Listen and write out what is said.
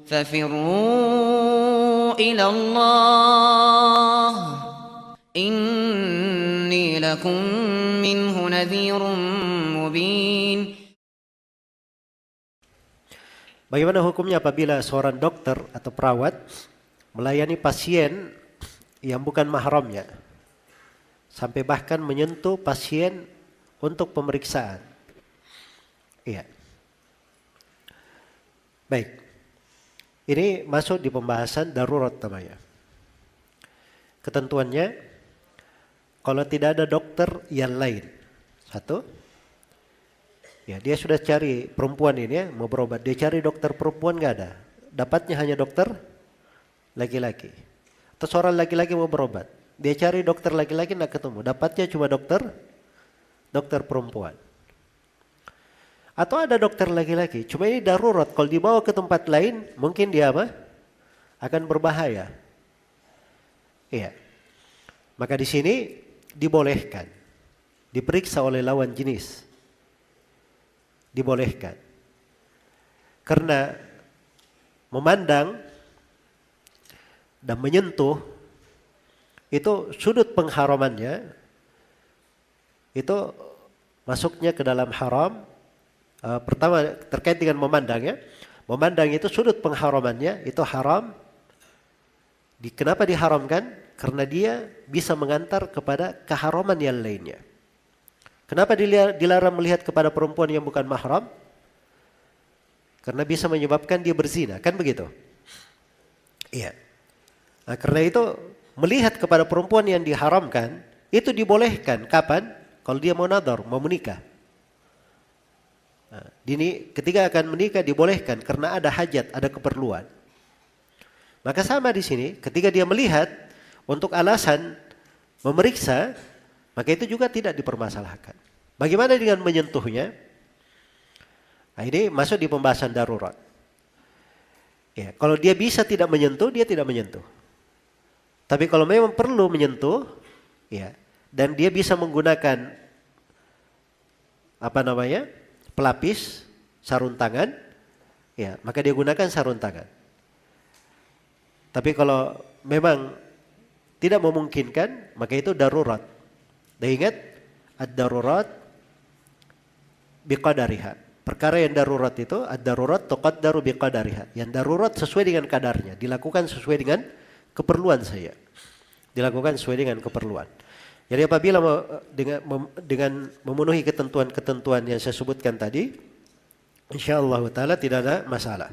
ففروا إلى الله إني لكم منه نذير مبين. Bagaimana hukumnya apabila seorang dokter atau perawat melayani pasien yang bukan mahramnya, sampai bahkan menyentuh pasien untuk pemeriksaan? Iya. Baik. Ini masuk di pembahasan darurat namanya. Ketentuannya, kalau tidak ada dokter yang lain, satu, ya dia sudah cari perempuan ini ya, mau berobat, dia cari dokter perempuan nggak ada, dapatnya hanya dokter laki-laki. Atau seorang laki-laki mau berobat, dia cari dokter laki-laki nggak ketemu, dapatnya cuma dokter perempuan. Atau ada dokter laki-laki, cuma ini darurat, kalau dibawa ke tempat lain mungkin dia apa? Akan berbahaya. Iya. Maka di sini dibolehkan diperiksa oleh lawan jenis. Dibolehkan. Karena memandang dan menyentuh itu sudut pengharamannya itu masuknya ke dalam haram. Pertama terkait dengan memandang ya. Memandang itu sudut pengharamannya itu haram. Kenapa diharamkan? Karena dia bisa mengantar kepada keharaman yang lainnya. Kenapa dilarang melihat kepada perempuan yang bukan mahram? Karena bisa menyebabkan dia berzina, kan begitu? Iya. Nah, karena itu melihat kepada perempuan yang diharamkan itu dibolehkan. Kapan? Kalau dia mau nadhar, mau menikah. Nah, ketika akan menikah dibolehkan karena ada hajat, ada keperluan. Maka sama di sini, ketika dia melihat untuk alasan memeriksa, maka itu juga tidak dipermasalahkan. Bagaimana dengan menyentuhnya? Nah, ini masuk di pembahasan darurat. Ya, kalau dia bisa tidak menyentuh, dia tidak menyentuh. Tapi kalau memang perlu menyentuh, ya, dan dia bisa menggunakan pelapis, sarung tangan, ya, maka dia gunakan sarung tangan. Tapi kalau memang tidak memungkinkan, maka itu darurat. Dan ingat, ad-darurat biqadariha. Perkara yang darurat itu, ad-darurat tuqaddaru biqadariha. Yang darurat sesuai dengan kadarnya, dilakukan sesuai dengan keperluan saya. Dilakukan sesuai dengan keperluan. Jadi apabila dengan memenuhi ketentuan-ketentuan yang saya sebutkan tadi, insyaallah taala tidak ada masalah.